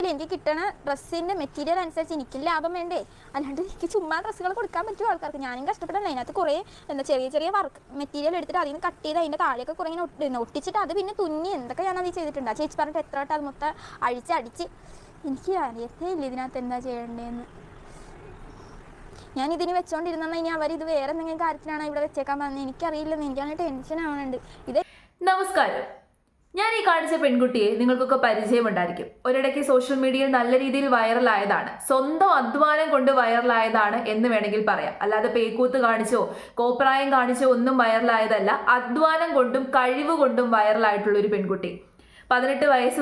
മാർക്കറ്റിൽ എനിക്ക് കിട്ടുന്ന ഡ്രസ്സിൻ്റെ മെറ്റീരിയൽ അനുസരിച്ച് എനിക്ക് ലാഭം വേണ്ടേ? അല്ലാണ്ട് എനിക്ക് ചുമ്മാ ഡ്രസ്സുകൾ കൊടുക്കാൻ പറ്റുമോ ആൾക്കാർക്ക്? ഞാനും കഷ്ടപ്പെടണം. അതിനകത്ത് കുറേ ചെറിയ ചെറിയ വർക്ക് മെറ്റീരിയൽ എടുത്തിട്ട് അതിന് കട്ട് ചെയ്ത് അതിൻ്റെ താഴെയൊക്കെ കുറേ ഇങ്ങനെ ഒട്ടിച്ചിട്ട് അത് പിന്നെ തുന്നി എന്തൊക്കെ ഞാൻ അത് ചെയ്തിട്ടുണ്ട്. ആ ചേച്ചി പറഞ്ഞിട്ട് എത്ര വട്ടം അത് മൊത്തം അടിച്ച് എനിക്ക് അറിയത്തേ ഇല്ല ഇതിനകത്ത് എന്താ ചെയ്യേണ്ടതെന്ന്. ഞാൻ ഇതിന് വെച്ചോണ്ടിരുന്ന ഇനി അവരിത് വേറെ എന്തെങ്കിലും കാര്യത്തിനാണ് ഇവിടെ വെച്ചേക്കാൻ പറഞ്ഞത് എനിക്കറിയില്ലെന്ന്. എനിക്കാണെങ്കിൽ ടെൻഷൻ ആവുന്നുണ്ട്. ഇത് നമസ്കാരം. ഞാൻ ഈ കാണിച്ച പെൺകുട്ടിയെ നിങ്ങൾക്കൊക്കെ പരിചയമുണ്ടായിരിക്കും. ഒരിടയ്ക്ക് സോഷ്യൽ മീഡിയയിൽ നല്ല രീതിയിൽ വൈറലായതാണ്. സ്വന്തം അധ്വാനം കൊണ്ട് വൈറലായതാണ് എന്ന് വേണമെങ്കിൽ പറയാം. അല്ലാതെ പേക്കൂത്ത് കാണിച്ചോ കോപ്രായം കാണിച്ചോ ഒന്നും വൈറലായതല്ല. അധ്വാനം കൊണ്ടും കഴിവ് കൊണ്ടും വൈറലായിട്ടുള്ള ഒരു പെൺകുട്ടി. 18 വയസ്സ്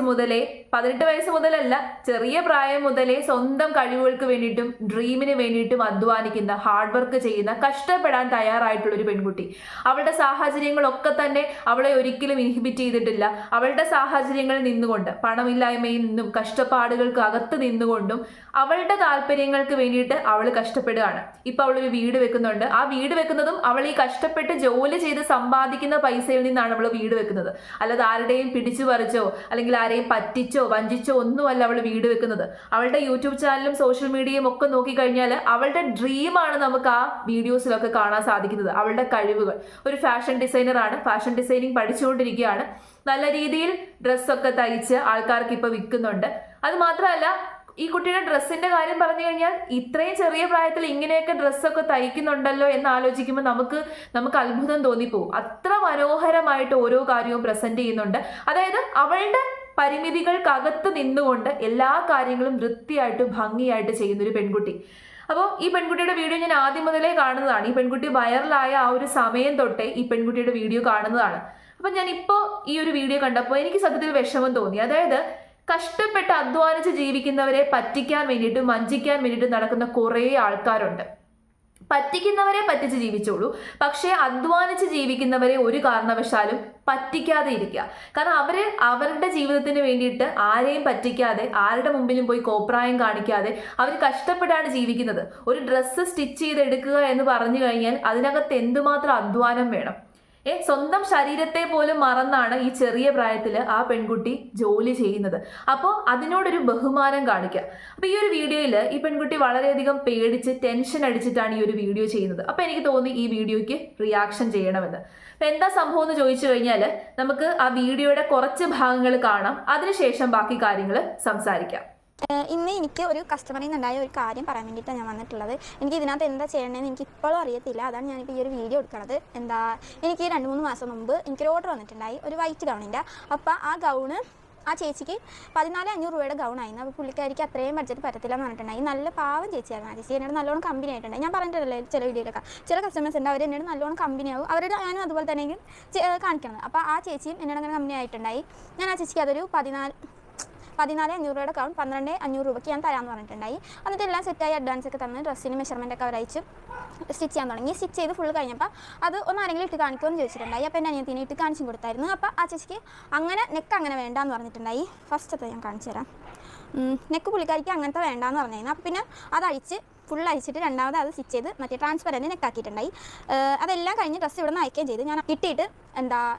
മുതലല്ല, ചെറിയ പ്രായം മുതലേ സ്വന്തം കഴിവുകൾക്ക് വേണ്ടിയിട്ടും ഡ്രീമിന് വേണ്ടിയിട്ടും അധ്വാനിക്കുന്ന, ഹാർഡ് വർക്ക് ചെയ്യുന്ന, കഷ്ടപ്പെടാൻ തയ്യാറായിട്ടുള്ള ഒരു പെൺകുട്ടി. അവളുടെ സാഹചര്യങ്ങളൊക്കെ തന്നെ അവളെ ഒരിക്കലും ഇൻഹിബിറ്റ് ചെയ്തിട്ടില്ല. അവളുടെ സാഹചര്യങ്ങളിൽ നിന്നുകൊണ്ട്, പണമില്ലായ്മയിൽ നിന്നും കഷ്ടപ്പാടുകൾക്ക് അകത്ത് നിന്നുകൊണ്ടും അവളുടെ താല്പര്യങ്ങൾക്ക് വേണ്ടിയിട്ട് അവൾ കഷ്ടപ്പെടുകയാണ്. ഇപ്പൊ അവളൊരു വീട് വെക്കുന്നുണ്ട്. ആ വീട് വെക്കുന്നതും അവൾ ഈ കഷ്ടപ്പെട്ട് ജോലി ചെയ്ത് സമ്പാദിക്കുന്ന പൈസയിൽ നിന്നാണ് അവൾ വീട് വെക്കുന്നത്. അല്ലാതെ ആരുടെയും പിടിച്ചു പറിച്ചോ അല്ലെങ്കിൽ ആരെയും പറ്റിച്ചോ വഞ്ചിച്ചോ ഒന്നുമല്ല അവൾ വീട് വെക്കുന്നത്. അവളുടെ യൂട്യൂബ് ചാനലും സോഷ്യൽ മീഡിയയും ഒക്കെ നോക്കിക്കഴിഞ്ഞാൽ അവളുടെ ഡ്രീമാണ് നമുക്ക് ആ വീഡിയോസിലൊക്കെ കാണാൻ സാധിക്കുന്നത്. അവളുടെ കഴിവുകൾ. ഒരു ഫാഷൻ ഡിസൈനറാണ്, ഫാഷൻ ഡിസൈനിങ് പഠിച്ചുകൊണ്ടിരിക്കുകയാണ്. നല്ല രീതിയിൽ ഡ്രസ്സൊക്കെ തയ്ച്ച് ആൾക്കാർക്ക് ഇപ്പൊ വിൽക്കുന്നുണ്ട്. അത് മാത്രമല്ല, ഈ കുട്ടിയുടെ ഡ്രസ്സിന്റെ കാര്യം പറഞ്ഞു കഴിഞ്ഞാൽ ഇത്രയും ചെറിയ പ്രായത്തിൽ ഇങ്ങനെയൊക്കെ ഡ്രസ്സൊക്കെ തയ്ക്കുന്നുണ്ടല്ലോ എന്ന് ആലോചിക്കുമ്പോൾ നമുക്ക് അത്ഭുതം തോന്നിപ്പോവും. അത്ര മനോഹരമായിട്ട് ഓരോ കാര്യവും പ്രസന്റ് ചെയ്യുന്നുണ്ട്. അതായത് അവളുടെ പരിമിതികൾക്കകത്ത് നിന്നുകൊണ്ട് എല്ലാ കാര്യങ്ങളും വൃത്തിയായിട്ട് ഭംഗിയായിട്ട് ചെയ്യുന്ന ഒരു പെൺകുട്ടി. അപ്പോൾ ഈ പെൺകുട്ടിയുടെ വീഡിയോ ഞാൻ ആദ്യം മുതലേ കാണുന്നതാണ്. ഈ പെൺകുട്ടി വൈറലായ ആ ഒരു സമയം തൊട്ടേ ഈ പെൺകുട്ടിയുടെ വീഡിയോ കാണുന്നതാണ്. അപ്പം ഞാൻ ഇപ്പോൾ ഈ ഒരു വീഡിയോ കണ്ടപ്പോൾ എനിക്ക് സത്യത്തിൽ വിഷമം തോന്നി. അതായത് കഷ്ടപ്പെട്ട് അധ്വാനിച്ച് ജീവിക്കുന്നവരെ പറ്റിക്കാൻ വേണ്ടിയിട്ടും വഞ്ചിക്കാൻ വേണ്ടിയിട്ടും നടക്കുന്ന കുറേ ആൾക്കാരുണ്ട്. പറ്റിക്കുന്നവരെ പറ്റിച്ച് ജീവിച്ചോളൂ, പക്ഷേ അധ്വാനിച്ച് ജീവിക്കുന്നവരെ ഒരു കാരണവശാലും പറ്റിക്കാതെ ഇരിക്കുക. കാരണം അവരുടെ ജീവിതത്തിന് വേണ്ടിയിട്ട് ആരെയും പറ്റിക്കാതെ, ആരുടെ മുമ്പിലും പോയി കോപ്രായം കാണിക്കാതെ അവർ കഷ്ടപ്പെട്ടാണ് ജീവിക്കുന്നത്. ഒരു ഡ്രസ്സ് സ്റ്റിച്ച് ചെയ്തെടുക്കുക എന്ന് പറഞ്ഞു കഴിഞ്ഞാൽ അതിനകത്ത് എന്തുമാത്രം അധ്വാനം വേണം. സ്വന്തം ശരീരത്തെ പോലും മറന്നാണ് ഈ ചെറിയ പ്രായത്തിൽ ആ പെൺകുട്ടി ജോലി ചെയ്യുന്നത്. അപ്പോൾ അതിനോടൊരു ബഹുമാനം കാണിക്കുക. അപ്പോൾ ഈ ഒരു വീഡിയോയിൽ ഈ പെൺകുട്ടി വളരെയധികം പേടിച്ച് ടെൻഷൻ അടിച്ചിട്ടാണ് ഈ ഒരു വീഡിയോ ചെയ്യുന്നത്. അപ്പോൾ എനിക്ക് തോന്നി ഈ വീഡിയോയ്ക്ക് റിയാക്ഷൻ ചെയ്യണമെന്ന്. അപ്പോൾ എന്താ സംഭവം എന്ന് ചോദിച്ചു കഴിഞ്ഞാൽ നമുക്ക് ആ വീഡിയോയുടെ കുറച്ച് ഭാഗങ്ങൾ കാണാം, അതിനുശേഷം ബാക്കി കാര്യങ്ങൾ സംസാരിക്കാം. ഇന്ന് എനിക്ക് ഒരു കസ്റ്റമറിൽ നിന്നുണ്ടായ ഒരു കാര്യം പറയാൻ വേണ്ടിയിട്ടാണ് ഞാൻ വന്നിട്ടുള്ളത്. എനിക്ക് ഇതിനകത്ത് എന്താ ചെയ്യണമെന്ന് എനിക്ക് ഇപ്പോഴും അറിയത്തില്ല. അതാണ് ഞാനിപ്പോൾ ഈ ഒരു വീഡിയോ എടുക്കുന്നത്. എനിക്ക് 2-3 മാസം മുമ്പ് എനിക്കൊരു ഓർഡർ വന്നിട്ടുണ്ടായി, ഒരു വൈറ്റ് ഗൗണിൻ്റെ. അപ്പോൾ ആ ഗൗണ് ആ ചേച്ചിക്ക് 14,500 രൂപയുടെ ഗൗണായിരുന്നു. അപ്പോൾ പുള്ളിക്കാരിക്ക് അത്രയും ബഡ്ജറ്റ് പറ്റത്തില്ല എന്ന് പറഞ്ഞിട്ടുണ്ടായി. നല്ല പാവം ചേച്ചിയായിരുന്നു ആ ചേച്ചി. എന്നോട് നല്ലോണം കമ്പനി ആയിട്ടുണ്ടായി. ഞാൻ പറഞ്ഞിട്ടില്ലേ ചില വീഡിയോയിലൊക്കെ ചില കസ്റ്റമേഴ്സ് ഉണ്ട്, അവർ എന്നോട് നല്ലോണം കമ്പനിയാവും. അവരുടെ ഞാനും അതുപോലെ തന്നെ കാണിക്കണം. അപ്പോൾ ആ ചേച്ചിയും എന്നോട് അങ്ങനെ കമ്പനി ആയിട്ടുണ്ടായി. ഞാൻ ആ ചേച്ചിക്ക് അതൊരു 14,500 രൂപയുടെ ഗൗൺ 12,500 രൂപയ്ക്ക് ഞാൻ തരാമെന്ന് പറഞ്ഞിട്ടുണ്ടായി. എന്നിട്ട് എല്ലാം സെറ്റായി അഡ്വാൻസ് ഒക്കെ തന്ന് ഡ്രസ്സിന് മെഷർമെൻ്റ് ഒക്കെ അവരയച്ച് സ്റ്റിച്ച് ചെയ്യാൻ തുടങ്ങി. സ്റ്റിച്ച് ചെയ്ത് ഫുൾ കഴിഞ്ഞപ്പോൾ അത് ആരെങ്കിലും ഇട്ട് കാണിക്കുമെന്ന് ചോദിച്ചിട്ടുണ്ടായി. അപ്പോൾ എൻ്റെ അനിയത്തിനെ ഇട്ട് കാണിച്ചും കൊടുത്തായിരുന്നു. അപ്പോൾ ആ ചേച്ചിക്ക് അങ്ങനെ നെക്ക് അങ്ങനെ വേണ്ടാന്ന് പറഞ്ഞിട്ടുണ്ടായി. ഫസ്റ്റത്തെ ഞാൻ കാണിച്ചു തരാം. നെക്ക് പുള്ളിക്കാരിക്ക് അങ്ങനത്തെ വേണ്ടാന്ന് പറഞ്ഞിരുന്നു. അപ്പോൾ പിന്നെ അതഴിച്ച് ഫുൾ അഴിച്ചിട്ട് രണ്ടാമത് അത് സ്റ്റിച്ച് ചെയ്ത് മറ്റേ ട്രാൻസ്പെറൻറ്റ് നെക്കാക്കിയിട്ടുണ്ടായി. അതെല്ലാം കഴിഞ്ഞ് ഡ്രസ്സ് ഇവിടെ നിന്ന് അയക്കുകയും ചെയ്ത് ഞാൻ ഇട്ടിട്ട്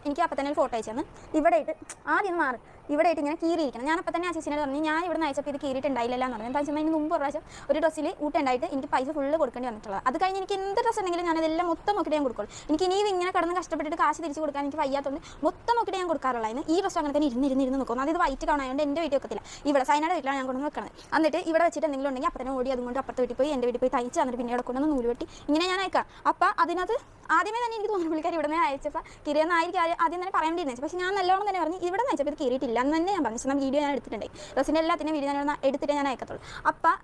എനിക്ക് അപ്പം തന്നെ ഒരു ഫോട്ടോ അയച്ചു തന്ന് ഇവിടെ ഇട്ട് ആദ്യം മാറി ഇവിടെ ആയിട്ട് ഇങ്ങനെ കീറിയിരിക്കണം. ഞാൻ അപ്പം തന്നെ ആ ചേച്ചിനോട് പറഞ്ഞു ഞാൻ ഇവിടെ നിന്ന് അയച്ചപ്പോൾ ഇത് കീറിയിട്ടുണ്ടായില്ല എന്ന് പറഞ്ഞു. എന്താ വെച്ചാൽ അതിന് മുമ്പ് ഒരു പ്രാവശ്യം ഒരു ഡ്രസ്സിൽ ഊട്ടുണ്ടായിട്ട് എനിക്ക് പൈസ ഫുള്ള് കൊടുക്കേണ്ടി വന്നിട്ടുള്ളത്. അത് കഴിഞ്ഞ് എനിക്ക് എന്ത് ഡ്രസ്സ് ഉണ്ടെങ്കിലും ഞാൻ അതെല്ലാം മൊത്തം നോക്കിയിട്ട് ഞാൻ കൊടുക്കുള്ളൂ. എനിക്ക് ഇനിയും ഇങ്ങനെ കടന്ന് കഷ്ടപ്പെട്ടിട്ട് കാശ് തിരിച്ച് കൊടുക്കാൻ എനിക്ക് വയ്യാത്തതുകൊണ്ട് മൊത്തം നോക്കിയിട്ട് ഞാൻ കൊടുക്കാറുള്ളായിരുന്നു. ഈ ഡ്രസ്സ് അങ്ങനെ തന്നെ ഇരുന്ന് നോക്കും. അത് വൈറ്റ് കാണായതുകൊണ്ട് എൻ്റെ വീട്ടിൽ വെക്കത്തില്ല. ഇവിടെ സൈനയുടെ വീട്ടിലാണ് ഞാൻ കൊണ്ടുവന്ന് വെക്കുന്നത്. എന്നിട്ട് ഇവിടെ വെച്ചിട്ട് എന്തെങ്കിലും ഉണ്ടെങ്കിൽ അപ്പം തന്നെ ഓടി അതുകൊണ്ട് അപ്പുറത്തെ വീട്ടിൽ പോയി എൻ്റെ വീട്ടിൽ പോയി തയ്ച്ച് എന്നിട്ട് പിന്നെ ഇവിടെ കൊണ്ടുവന്ന് നൂല് വെട്ടി ഇങ്ങനെ ഞാൻ അയക്കാം. അപ്പം അതിനകത്ത് ആദ്യമേ തന്നെ എനിക്ക് തോന്നുന്നു പുള്ളിക്കാരി ഇവിടെ നിന്ന് അയച്ചപ്പോൾ കീറിയെന്നായിരിക്കും ആദ്യം തന്നെ പറയേണ്ടിയിരുന്നത്. പക്ഷേ ഞാൻ നല്ലോണം തന്നെ പറഞ്ഞു ഇവിടെ നിന്ന് അയച്ചപ്പോൾ ഇത് കീറിയിട്ടില്ല എന്ന് തന്നെ ഞാൻ പറഞ്ഞു. വീഡിയോ ഞാൻ എടുത്തിട്ടുണ്ട്. ഡ്രസ്സിൻ്റെ എല്ലാത്തിനും വീഡിയോ ഞാൻ എടുത്തിട്ട് ഞാൻ അയക്കത്തുള്ളൂ. അപ്പം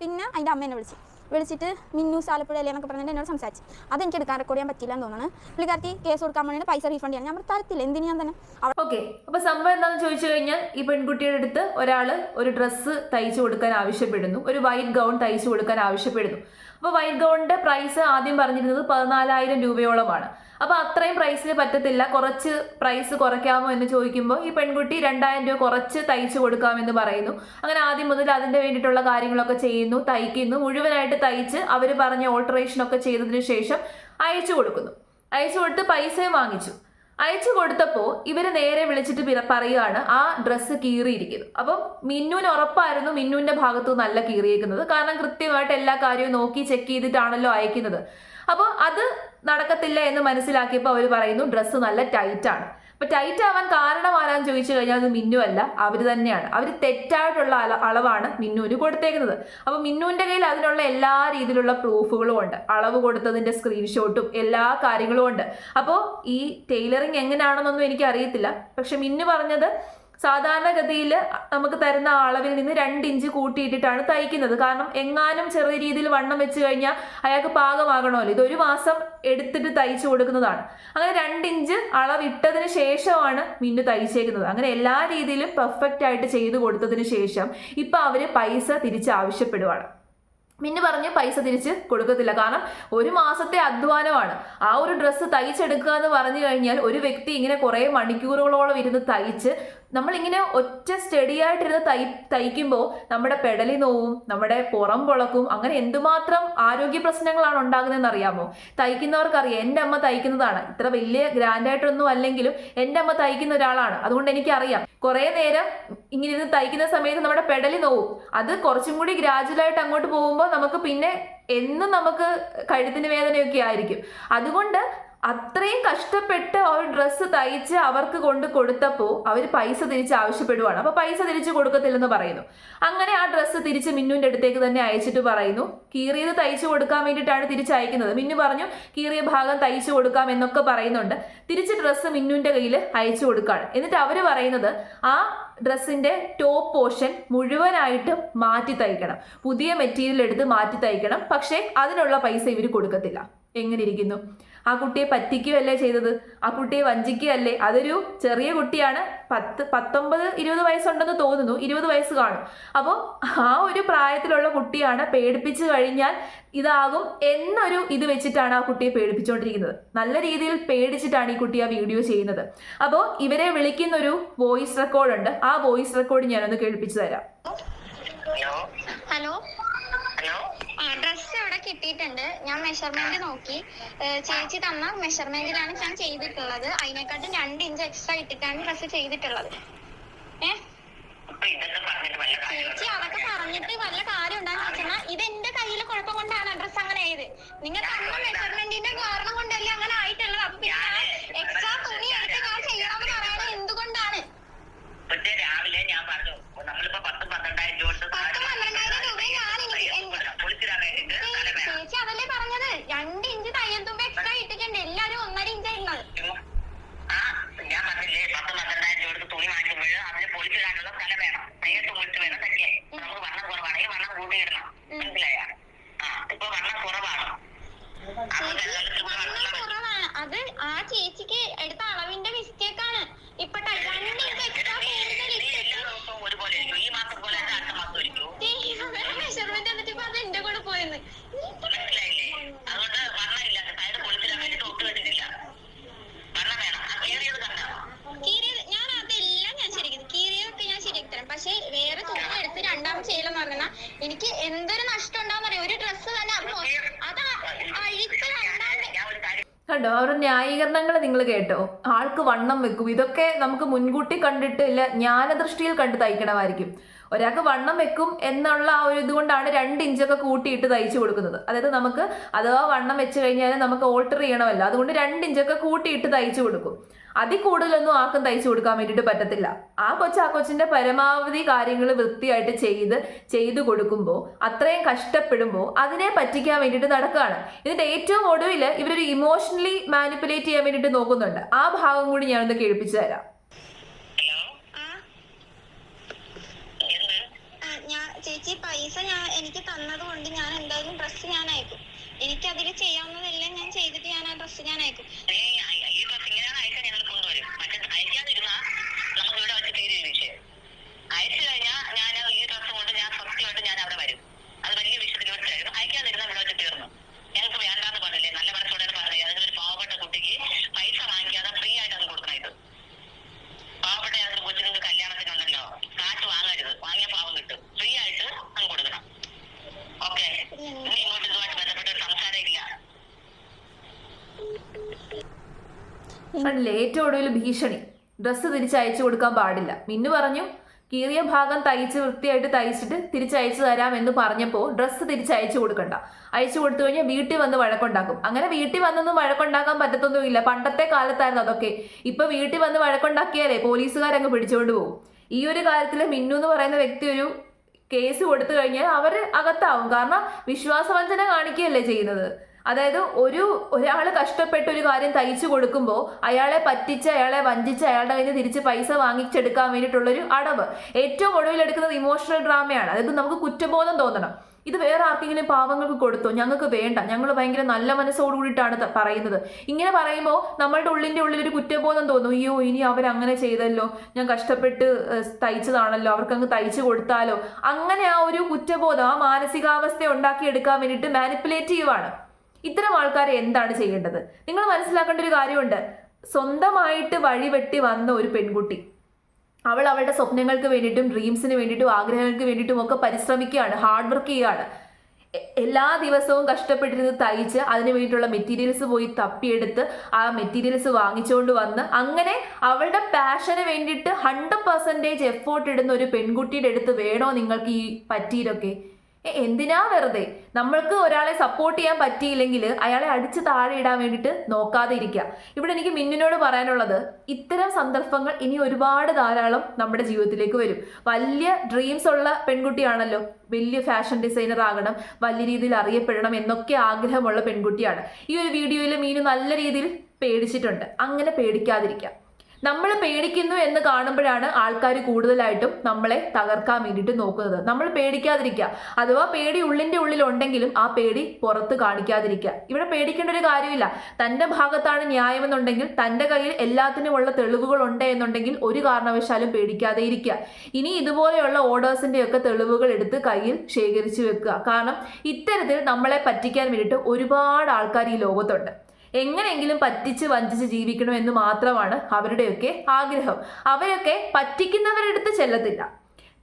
പിന്നെ അതിൻ്റെ അമ്മ എന്നെ വിളിച്ചിട്ട് മിന്നൂസ് ആലപ്പുഴയിലെ എന്നൊക്കെ പറഞ്ഞിട്ട് എന്നോട് സംസാരിച്ചു. അതെനിക്ക് എടുക്കാൻ റെക്കോർഡ് ചെയ്യാൻ പറ്റില്ല എന്ന് തോന്നുന്നു. പുള്ളിക്കാർക്ക് കേസ് കൊടുക്കാൻ വേണ്ടിയിട്ട് പൈസ റീഫണ്ട് ചെയ്യാൻ ഞാൻ തരത്തില്ല. എന്തിനു ഞാൻ തന്നെ ഓക്കെ. അപ്പോൾ സംഭവം എന്താണെന്ന് ചോദിച്ചു കഴിഞ്ഞാൽ ഈ പെൺകുട്ടിയുടെ അടുത്ത് ഒരാൾ ഒരു ഡ്രസ്സ് തയ്ച്ചു കൊടുക്കാൻ ആവശ്യപ്പെടുന്നു, ഒരു വൈറ്റ് ഗൗൺ തയ്ച്ചു കൊടുക്കാൻ ആവശ്യപ്പെടുന്നു. അപ്പോൾ വൈറ്റ് ഗൗണിൻ്റെ പ്രൈസ് ആദ്യം പറഞ്ഞിരുന്നത് 14,000 രൂപയോളമാണ്. അപ്പോൾ അത്രയും പ്രൈസിന് പറ്റത്തില്ല, കുറച്ച് പ്രൈസ് കുറയ്ക്കാമോ എന്ന് ചോദിക്കുമ്പോൾ ഈ പെൺകുട്ടി 2,000 രൂപ കുറച്ച് തയ്ച്ചു കൊടുക്കാമെന്ന് പറയുന്നു. അങ്ങനെ ആദ്യം മുതൽ അതിൻ്റെ വേണ്ടിയിട്ടുള്ള കാര്യങ്ങളൊക്കെ ചെയ്യുന്നു, തയ്ക്കുന്നു, മുഴുവനായിട്ട് തയ്ച്ച് അവർ പറഞ്ഞ ഓൾട്ടറേഷനൊക്കെ ചെയ്തതിന് ശേഷം അയച്ചു കൊടുക്കുന്നു. അയച്ചു കൊടുത്ത് പൈസയും വാങ്ങിച്ചു. അയച്ചു കൊടുത്തപ്പോൾ ഇവര് നേരെ വിളിച്ചിട്ട് പറയുകയാണ് ആ ഡ്രസ്സ് കീറിയിരിക്കുന്നു. അപ്പം മിന്നുവിന് ഉറപ്പായിരുന്നു മിന്നുവിന്റെ ഭാഗത്തു നല്ല കീറിയേക്കുന്നത്. കാരണം കൃത്യമായിട്ട് എല്ലാ കാര്യവും നോക്കി ചെക്ക് ചെയ്തിട്ടാണല്ലോ അയക്കുന്നത്. അപ്പോൾ അത് നടക്കത്തില്ല എന്ന് മനസ്സിലാക്കിയപ്പോൾ അവർ പറയുന്നു ഡ്രസ്സ് നല്ല ടൈറ്റ് ആണ്. അപ്പൊ ടൈറ്റ് ആവാൻ കാരണം ആരാന്ന് ചോദിച്ചു കഴിഞ്ഞാൽ അത് മിന്നു അല്ല, അവർ തന്നെയാണ്. അവർ തെറ്റായിട്ടുള്ള അളവാണ് മിന്നുവിന് കൊടുത്തേക്കുന്നത്. അപ്പൊ മിന്നുവിന്റെ കയ്യിൽ അതിനുള്ള എല്ലാ രീതിയിലുള്ള പ്രൂഫുകളും ഉണ്ട്. അളവ് കൊടുത്തതിന്റെ സ്ക്രീൻഷോട്ടും എല്ലാ കാര്യങ്ങളും ഉണ്ട്. അപ്പോൾ ഈ ടൈലറിങ് എങ്ങനെയാണെന്നൊന്നും എനിക്ക് അറിയത്തില്ല. പക്ഷെ മിന്നു പറഞ്ഞത് സാധാരണഗതിയിൽ നമുക്ക് തരുന്ന അളവിൽ നിന്ന് 2 ഇഞ്ച് കൂട്ടിയിട്ടിട്ടാണ് തയ്ക്കുന്നത്. കാരണം എങ്ങാനും ചെറിയ രീതിയിൽ വണ്ണം വെച്ച് കഴിഞ്ഞാൽ അയാൾക്ക് പാകമാകണമല്ലോ. ഇത് 1 മാസം എടുത്തിട്ട് തയ്ച്ചു കൊടുക്കുന്നതാണ്. അങ്ങനെ 2 ഇഞ്ച് അളവിട്ടതിന് ശേഷമാണ് മിന്നു തയ്ച്ചേക്കുന്നത്. അങ്ങനെ എല്ലാ രീതിയിലും പെർഫെക്റ്റ് ആയിട്ട് ചെയ്തു കൊടുത്തതിന് ശേഷം ഇപ്പൊ അവര് പൈസ തിരിച്ച് ആവശ്യപ്പെടുവാണ്. മിന്നു പറഞ്ഞു പൈസ തിരിച്ച് കൊടുക്കത്തില്ല. കാരണം 1 മാസത്തെ അധ്വാനമാണ്. ആ ഒരു ഡ്രസ്സ് തയ്ച്ചെടുക്കുക എന്ന് പറഞ്ഞു കഴിഞ്ഞാൽ ഒരു വ്യക്തി ഇങ്ങനെ കുറേ മണിക്കൂറുകളോളം ഇരുന്ന് തയ്ച്ച് നമ്മളിങ്ങനെ ഒറ്റ സ്റ്റഡി ആയിട്ടിരുന്ന് തയ്ക്കുമ്പോൾ നമ്മുടെ പെടലി നോവും, നമ്മുടെ പുറം പൊളക്കും, അങ്ങനെ എന്തുമാത്രം ആരോഗ്യ പ്രശ്നങ്ങളാണ് ഉണ്ടാകുന്നതെന്ന് അറിയാമോ? തയ്ക്കുന്നവർക്കറിയാം. എൻ്റെ അമ്മ തയ്ക്കുന്നതാണ്. ഇത്ര വലിയ ഗ്രാൻഡായിട്ടൊന്നും അല്ലെങ്കിലും എൻ്റെ അമ്മ തയ്ക്കുന്ന ഒരാളാണ്. അതുകൊണ്ട് എനിക്കറിയാം. കുറേ നേരം ഇങ്ങനെ ഇരുന്ന് തയ്ക്കുന്ന സമയത്ത് നമ്മുടെ പെടലി നോവും. അത് കുറച്ചും കൂടി ഗ്രാജുവലായിട്ട് അങ്ങോട്ട് പോകുമ്പോൾ നമുക്ക് പിന്നെ എന്നും നമുക്ക് കഴുത്തിന് വേദനയൊക്കെ ആയിരിക്കും. അതുകൊണ്ട് അത്രയും കഷ്ടപ്പെട്ട് ഒരു ഡ്രസ്സ് തയ്ച്ച് അവർക്ക് കൊണ്ട് കൊടുത്തപ്പോൾ അവർ പൈസ തിരിച്ച് ആവശ്യപ്പെടുവാണ്. അപ്പോൾ പൈസ തിരിച്ച് കൊടുക്കത്തില്ലെന്ന് പറയുന്നു. അങ്ങനെ ആ ഡ്രസ്സ് തിരിച്ച് മിന്നുവിൻ്റെ അടുത്തേക്ക് തന്നെ അയച്ചിട്ട് പറയുന്നു കീറിയത് തയ്ച്ചു കൊടുക്കാൻ വേണ്ടിയിട്ടാണ് തിരിച്ചയക്കുന്നത്. മിന്നു പറഞ്ഞു കീറിയ ഭാഗം തയ്ച്ചു കൊടുക്കാം എന്നൊക്കെ പറയുന്നുണ്ട്. തിരിച്ച് ഡ്രസ്സ് മിന്നുവിൻ്റെ കയ്യിൽ അയച്ചു കൊടുക്കുകയാണ്. എന്നിട്ട് അവർ പറയുന്നത് ആ ഡ്രസ്സിന്റെ ടോപ്പ് പോർഷൻ മുഴുവനായിട്ടും മാറ്റി തയ്ക്കണം, പുതിയ മെറ്റീരിയൽ എടുത്ത് മാറ്റി തയ്ക്കണം. പക്ഷേ അതിനുള്ള പൈസ ഇവർ കൊടുക്കത്തില്ല. എങ്ങനെ ഇരിക്കുന്നു? ആ കുട്ടിയെ പറ്റിക്കുകയല്ലേ ചെയ്തത്, ആ കുട്ടിയെ വഞ്ചിക്കുകയല്ലേ. അതൊരു ചെറിയ കുട്ടിയാണ്, 19-20 വയസ്സുണ്ടെന്ന് തോന്നുന്നു, 20 വയസ്സ് കാണും. അപ്പോൾ ആ ഒരു പ്രായത്തിലുള്ള കുട്ടിയാണ്. പേടിപ്പിച്ചു കഴിഞ്ഞാൽ ഇതാകും എന്നൊരു ഇത് വെച്ചിട്ടാണ് ആ കുട്ടിയെ പേടിപ്പിച്ചുകൊണ്ടിരിക്കുന്നത്. നല്ല രീതിയിൽ പേടിച്ചിട്ടാണ് ഈ കുട്ടി ആ വീഡിയോ ചെയ്യുന്നത്. അപ്പോൾ ഇവരെ വിളിക്കുന്നൊരു വോയിസ് റെക്കോർഡ് ഉണ്ട്. ആ വോയിസ് റെക്കോർഡ് ഞാനൊന്ന് കേൾപ്പിച്ചു തരാം. ഹലോ, ഡ്രസ്സ് ഇവിടെ കിട്ടിയിട്ടുണ്ട്. ഞാൻ മെഷർമെന്റ് നോക്കി, ചേച്ചി തന്ന മെഷർമെന്റിലാണ് ഞാൻ ചെയ്തിട്ടുള്ളത്. അതിനെക്കാട്ടും 2 ഇഞ്ച് എക്സ്ട്രാ ഇട്ടിട്ടാണ് ഡ്രസ്സ് ചെയ്തിട്ടുള്ളത്. ചേച്ചി അതൊക്കെ പറഞ്ഞിട്ട് വല്ല കാര്യം ഉണ്ടാന്ന് വെച്ചാൽ ഇത് എന്റെ കയ്യിലെ കുഴപ്പം കൊണ്ടാണ് ഡ്രസ്സ് അങ്ങനെ ആയത്. നിങ്ങൾ തന്ന മെഷർമെന്റിന്റെ കാരണം കൊണ്ടല്ലേ അങ്ങനെ ആയിട്ടുള്ളത്. അപ്പൊ പിന്നെ എക്സ്ട്രാ തുണി എടുത്ത് ഞാൻ ചെയ്യണമെന്ന് പറയാൻ എന്തുകൊണ്ടാണ്? രാവിലെ ഞാൻ പറഞ്ഞു നമ്മളിപ്പോ 10-12,000 രൂപ ചേച്ചി അതല്ലേ പറഞ്ഞത്. 2 ഇഞ്ച് തയ്യൽ തുമ്പ് എക്സ്ട്രാ ഇട്ടിട്ടുണ്ട്. എല്ലാരും 1.5 ഇഞ്ച് ആയിരുന്നത്. ഞാൻ പറഞ്ഞില്ലേ 10-12,000 രൂപ തുണി വാങ്ങിക്കുമ്പോൾ അതിന് പൊളിച്ചിടാനുള്ള സ്ഥലം വേണം. നേരിട്ട് പൊളിച്ച് വേണം തയ്ക്കാൻ. നമുക്ക് വണ്ണം കുറവാണെങ്കിൽ വണ്ണം കൂട്ടിയിടണം. മനസ്സിലായ? ഇപ്പൊ വണ്ണം കുറവാണ്. അത് ആ ചേച്ചിക്ക് എടുത്ത അളവിന്റെ മിസ്റ്റേക്ക് ആണ്. ഇപ്പൊ 2 ഇഞ്ച് എക്സ്ട്രാ എല്ലാ ദിവസവും ഒരുപോലെ ഇരിക്കും. ഈ മാസം പോലെ അടുത്ത മാസം ഇരിക്കും. മെഷർമെന്റ് എന്നിട്ട് ഇപ്പൊ അത് എന്റെ കൂടെ പോയെന്ന് മനസ്സിലായില്ലേ? അതുകൊണ്ട് വണ്ണം ഇല്ല. സൈഡ് പൊളിച്ചിടാൻ വേണ്ടിട്ട് ഒട്ട് കെട്ടിട്ടില്ല. വണ്ണം വേണം. ആ കീറിയത് കണ്ടാ കീറിയത് ഞാൻ അതെല്ലാം ഞാൻ ശരിക്കും കീറിയതൊക്കെ ഞാൻ ശരിയാക്കി തരാം. പക്ഷെ വേറെ തുണി എടുത്ത് രണ്ടാമത് ചെയ്യലെന്ന് പറഞ്ഞാൽ എനിക്ക് എന്തൊരു നഷ്ടം ഉണ്ടാവുന്ന അറിയാം. ഒരു ഡ്രസ്സ് തന്നെ അത് അഴിച്ച് കണ്ടോ അവരുടെ ന്യായീകരണങ്ങൾ നിങ്ങൾ കേട്ടോ? ആൾക്ക് വണ്ണം വെക്കും, ഇതൊക്കെ നമുക്ക് മുൻകൂട്ടി കണ്ടിട്ട് ഇല്ല ജ്ഞാനദൃഷ്ടിയിൽ കണ്ട് തയ്ക്കണമായിരിക്കും. ഒരാൾക്ക് വണ്ണം വെക്കും എന്നുള്ള ആ ഒരു ഇതുകൊണ്ടാണ് 2 ഇഞ്ചൊക്കെ കൂട്ടിയിട്ട് തയ്ച്ചു കൊടുക്കുന്നത്. അതായത് നമുക്ക് അഥവാ വണ്ണം വെച്ച് കഴിഞ്ഞാൽ നമുക്ക് ഓൾട്ടർ ചെയ്യണമല്ലോ, അതുകൊണ്ട് 2 ഇഞ്ചൊക്കെ കൂട്ടിയിട്ട് തയ്ച്ചു കൊടുക്കും. അതിൽ കൂടുതലൊന്നും ആർക്കും തയ്ച്ചു കൊടുക്കാൻ വേണ്ടിയിട്ട് പറ്റത്തില്ല. ആ കൊച്ചിന്റെ പരമാവധി കാര്യങ്ങൾ വൃത്തിയായിട്ട് ചെയ്തു കൊടുക്കുമ്പോൾ അത്രയും കഷ്ടപ്പെടുമ്പോൾ അതിനെ പറ്റിക്കാൻ വേണ്ടിയിട്ട് നടക്കുകയാണ്. ഇതിന്റെ ഏറ്റവും ഒടുവിൽ ഇവരൊരു ഇമോഷണലി മാനിപ്പുലേറ്റ് ചെയ്യാൻ വേണ്ടിയിട്ട് നോക്കുന്നുണ്ട്. ആ ഭാഗം കൂടി ഞാനൊന്ന് കേൾപ്പിച്ചു തരാം. ചേച്ചി പൈസ എനിക്ക് തന്നത് കൊണ്ട് ഞാൻ എന്തായാലും ഡ്രസ്സ് ഞാൻ അയക്കും. എനിക്ക് അതിൽ ചെയ്യാവുന്നതെല്ലാം ഞാൻ ചെയ്തിട്ട് ഞാൻ ആ ഡ്രസ്സ് ഞാൻ അയക്കും. അയച്ചു കഴിഞ്ഞാൽ ഞാൻ ഈ ഡ്രസ്സ് കൊണ്ട് ഞാൻ സത്യമായിട്ട് ഞാൻ അവിടെ വരും. അത് വലിയ വിഷയത്തിലോട്ടായിരുന്നു. അയക്കാതിരുന്ന ഇവിടെ വെച്ച് തീർന്നു. ഞങ്ങൾക്ക് വേണ്ടാന്ന് പറഞ്ഞില്ലേ, നല്ല മനസ്സോടെ പറഞ്ഞേ. അതിനൊരു പാവപ്പെട്ട കുട്ടിക്ക് പൈസ വാങ്ങിക്കാതെ ഫ്രീ ആയിട്ട് അത് കൊടുക്കണം. ഇത് പാവപ്പെട്ട അതിന് കൊച്ചുങ്ങൾക്ക് കല്യാണത്തിനുണ്ടല്ലോ, കാശ് വാങ്ങരുത്. വാങ്ങിയ പാവം കിട്ടും. ഫ്രീ ആയിട്ട് അങ്ങ് കൊടുക്കണം. ഓക്കെ, ഇനി ഇങ്ങോട്ട് ഇതുമായിട്ട് ബന്ധപ്പെട്ട ഒരു സംസാരം ഇല്ല. കണ്ടില്ലേ, ഏറ്റവും ഒടുവിൽ ഭീഷണി. ഡ്രസ്സ് തിരിച്ചയച്ചു കൊടുക്കാൻ പാടില്ല. മിന്നു പറഞ്ഞു കീറിയ ഭാഗം തയ്ച്ച് വൃത്തിയായിട്ട് തയ്ച്ചിട്ട് തിരിച്ചയച്ചു തരാം എന്ന് പറഞ്ഞപ്പോൾ ഡ്രസ്സ് തിരിച്ചയച്ചു കൊടുക്കണ്ട, അയച്ചു കൊടുത്തു കഴിഞ്ഞാൽ വീട്ടിൽ വന്ന് വഴക്കുണ്ടാക്കും. അങ്ങനെ വീട്ടിൽ വന്നൊന്നും വഴക്കുണ്ടാക്കാൻ പറ്റത്തൊന്നുമില്ല. പണ്ടത്തെ കാലത്തായിരുന്നു അതൊക്കെ. ഇപ്പൊ വീട്ടിൽ വന്ന് വഴക്കുണ്ടാക്കിയാലേ പോലീസുകാരങ്ങ് പിടിച്ചുകൊണ്ട് പോകും. ഈ ഒരു കാര്യത്തിൽ മിന്നു എന്ന് പറയുന്ന വ്യക്തി ഒരു കേസ് കൊടുത്തു കഴിഞ്ഞാൽ അവർ അകത്താവും. കാരണം വിശ്വാസവഞ്ചന കാണിക്കുകയല്ലേ ചെയ്യുന്നത്. അതായത് ഒരാൾ കഷ്ടപ്പെട്ട് ഒരു കാര്യം തയ്ച്ചു കൊടുക്കുമ്പോൾ അയാളെ പറ്റിച്ച്, അയാളെ വഞ്ചിച്ച്, അയാളുടെ കയ്യിൽ നിന്ന് തിരിച്ച് പൈസ വാങ്ങിച്ചെടുക്കാൻ വേണ്ടിയിട്ടുള്ളൊരു അടവ്. ഏറ്റവും ഒടുവിലെടുക്കുന്നത് ഇമോഷണൽ ഡ്രാമയാണ്. അതായത് നമുക്ക് കുറ്റബോധം തോന്നണം. ഇത് വേറെ ആർക്കെങ്കിലും പാവങ്ങൾക്ക് കൊടുത്തോ, ഞങ്ങൾക്ക് വേണ്ട, ഞങ്ങൾ ഭയങ്കര നല്ല മനസ്സോട് കൂടിയിട്ടാണ് പറയുന്നത്. ഇങ്ങനെ പറയുമ്പോൾ നമ്മളുടെ ഉള്ളിൻ്റെ ഉള്ളിലൊരു കുറ്റബോധം തോന്നും. അയ്യോ ഇനി അവരങ്ങനെ ചെയ്തല്ലോ, ഞാൻ കഷ്ടപ്പെട്ട് തയ്ച്ചതാണല്ലോ, അവർക്കങ്ങ് തയ്ച്ചു കൊടുത്താലോ. അങ്ങനെ ആ ഒരു കുറ്റബോധം, ആ മാനസികാവസ്ഥ ഉണ്ടാക്കിയെടുക്കാൻ വേണ്ടിയിട്ട് മാനിപ്പുലേറ്റീവാണ്. ഇത്തരം ആൾക്കാരെ എന്താണ് ചെയ്യേണ്ടത്? നിങ്ങൾ മനസ്സിലാക്കേണ്ട ഒരു കാര്യമുണ്ട്. സ്വന്തമായിട്ട് വഴിവെട്ടി വന്ന ഒരു പെൺകുട്ടി, അവൾ അവളുടെ സ്വപ്നങ്ങൾക്ക് വേണ്ടിയിട്ടും ഡ്രീംസിന് വേണ്ടിയിട്ടും ആഗ്രഹങ്ങൾക്ക് വേണ്ടിയിട്ടും ഒക്കെ പരിശ്രമിക്കുകയാണ്, ഹാർഡ് വർക്ക് ചെയ്യുകയാണ്. എല്ലാ ദിവസവും കഷ്ടപ്പെട്ടിരുന്ന് തയ്ച്ച് അതിന് വേണ്ടിയിട്ടുള്ള മെറ്റീരിയൽസ് പോയി തപ്പിയെടുത്ത് ആ മെറ്റീരിയൽസ് വാങ്ങിച്ചുകൊണ്ട് വന്ന് അങ്ങനെ അവളുടെ പാഷന് വേണ്ടിയിട്ട് 100% എഫോർട്ട് ഇടുന്ന ഒരു പെൺകുട്ടിയുടെ അടുത്ത് വേണോ നിങ്ങൾക്ക് ഈ പറ്റിയിലൊക്കെ? എന്തിനാ വെറുതെ? നമ്മൾക്ക് ഒരാളെ സപ്പോർട്ട് ചെയ്യാൻ പറ്റിയില്ലെങ്കിൽ അയാളെ അടിച്ച് താഴെ ഇടാൻ വേണ്ടിയിട്ട് നോക്കാതെ ഇരിക്കുക. ഇവിടെ എനിക്ക് മിന്നിനോട് പറയാനുള്ളത്, ഇത്തരം സന്ദർഭങ്ങൾ ഇനി ഒരുപാട് ധാരാളം നമ്മുടെ ജീവിതത്തിലേക്ക് വരും. വലിയ ഡ്രീംസ് ഉള്ള പെൺകുട്ടിയാണല്ലോ, വലിയ ഫാഷൻ ഡിസൈനർ ആകണം, വലിയ രീതിയിൽ അറിയപ്പെടണം എന്നൊക്കെ ആഗ്രഹമുള്ള പെൺകുട്ടിയാണ്. ഈ ഒരു വീഡിയോയിൽ മീനു നല്ല രീതിയിൽ പേടിച്ചിട്ടുണ്ട്. അങ്ങനെ പേടിക്കാതിരിക്കാം. നമ്മൾ പേടിക്കുന്നു എന്ന് കാണുമ്പോഴാണ് ആൾക്കാർ കൂടുതലായിട്ടും നമ്മളെ തകർക്കാൻ വേണ്ടിയിട്ട് നോക്കുന്നത്. നമ്മൾ പേടിക്കാതിരിക്കുക. അഥവാ പേടി ഉള്ളിൻ്റെ ഉള്ളിലുണ്ടെങ്കിലും ആ പേടി പുറത്ത് കാണിക്കാതിരിക്കുക. ഇവിടെ പേടിക്കേണ്ട ഒരു കാര്യമില്ല. തൻ്റെ ഭാഗത്താണ് ന്യായമെന്നുണ്ടെങ്കിൽ, തൻ്റെ കയ്യിൽ എല്ലാത്തിനുമുള്ള തെളിവുകൾ ഉണ്ട് എന്നുണ്ടെങ്കിൽ ഒരു കാരണവശാലും പേടിക്കാതെ ഇരിക്കുക. ഇനി ഇതുപോലെയുള്ള ഓർഡേഴ്സിൻ്റെ ഒക്കെ തെളിവുകൾ എടുത്ത് കയ്യിൽ ശേഖരിച്ചു വെക്കുക. കാരണം ഇത്തരത്തിൽ നമ്മളെ പറ്റിക്കാൻ വേണ്ടിയിട്ട് ഒരുപാട് ആൾക്കാർ ഈ ലോകത്തുണ്ട്. എങ്ങനെയെങ്കിലും പറ്റിച്ച് വഞ്ചിച്ച് ജീവിക്കണം എന്ന് മാത്രമാണ് അവരുടെയൊക്കെ ആഗ്രഹം. അവരൊക്കെ പറ്റിക്കുന്നവരുടെ അടുത്ത് ചെല്ലത്തില്ല.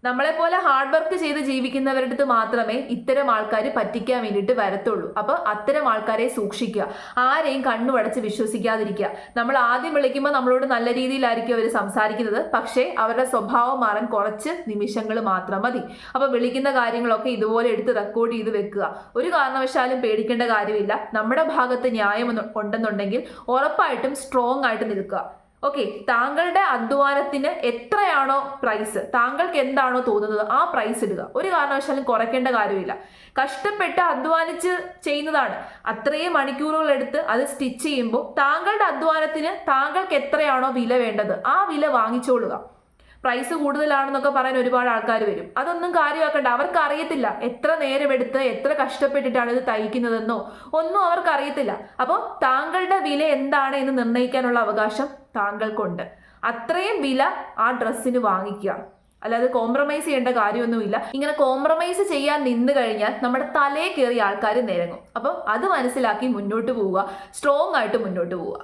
നമ്മളെപ്പോലെ ഹാർഡ് വർക്ക് ചെയ്ത് ജീവിക്കുന്നവരുടെ അടുത്ത് മാത്രമേ ഇത്തരം ആൾക്കാർ പറ്റിക്കാൻ വേണ്ടിയിട്ട് വരത്തുള്ളൂ. അപ്പോൾ അത്തരം ആൾക്കാരെ സൂക്ഷിക്കുക. ആരെയും കണ്ണുവടച്ച് വിശ്വസിക്കാതിരിക്കുക. നമ്മൾ ആദ്യം വിളിക്കുമ്പോൾ നമ്മളോട് നല്ല രീതിയിലായിരിക്കും അവർ സംസാരിക്കുന്നത്. പക്ഷേ അവരുടെ സ്വഭാവം മാറാൻ കുറച്ച് നിമിഷങ്ങൾ മാത്രം മതി. അപ്പോൾ വിളിക്കുന്ന കാര്യങ്ങളൊക്കെ ഇതുപോലെ എടുത്ത് റെക്കോർഡ് ചെയ്ത് വെക്കുക. ഒരു കാരണവശാലും പേടിക്കേണ്ട കാര്യമില്ല. നമ്മുടെ ഭാഗത്ത് ന്യായം ഉണ്ടെന്നുണ്ടെങ്കിൽ ഉറപ്പായിട്ടും സ്ട്രോങ് ആയിട്ട് നിൽക്കുക. ഓക്കെ, താങ്കളുടെ അധ്വാനത്തിന് എത്രയാണോ പ്രൈസ്, താങ്കൾക്ക് എന്താണോ തോന്നുന്നത് ആ പ്രൈസ് ഇടുക. ഒരു കാരണവശാലും കുറയ്ക്കേണ്ട കാര്യമില്ല. കഷ്ടപ്പെട്ട് അധ്വാനിച്ച് ചെയ്യുന്നതാണ്. അത്രയും മണിക്കൂറുകൾ എടുത്ത് അത് സ്റ്റിച്ച് ചെയ്യുമ്പോൾ താങ്കളുടെ അധ്വാനത്തിന് താങ്കൾക്ക് എത്രയാണോ വില വേണ്ടത് ആ വില വാങ്ങിച്ചോളുക. പ്രൈസ് കൂടുതലാണെന്നൊക്കെ പറയാൻ ഒരുപാട് ആൾക്കാർ വരും. അതൊന്നും കാര്യമാക്കണ്ട. അവർക്ക് അറിയത്തില്ല എത്ര നേരമെടുത്ത് എത്ര കഷ്ടപ്പെട്ടിട്ടാണ് ഇത് തയ്ക്കുന്നതെന്നോ ഒന്നും അവർക്ക് അറിയത്തില്ല. അപ്പോൾ താങ്കളുടെ വില എന്താണ് എന്ന് നിർണ്ണയിക്കാനുള്ള അവകാശം താങ്കൾക്കുണ്ട്. അത്രയും വില ആ ഡ്രസ്സിന് വാങ്ങിക്കുക. അല്ലാതെ കോംപ്രമൈസ് ചെയ്യേണ്ട കാര്യമൊന്നുമില്ല. ഇങ്ങനെ കോംപ്രമൈസ് ചെയ്യാൻ നിന്ന് കഴിഞ്ഞാൽ നമ്മുടെ തലയിൽ കയറിയ ആൾക്കാർ നിരങ്ങും. അപ്പോൾ അത് മനസ്സിലാക്കി മുന്നോട്ട് പോവുക. സ്ട്രോങ് ആയിട്ട് മുന്നോട്ട് പോവുക.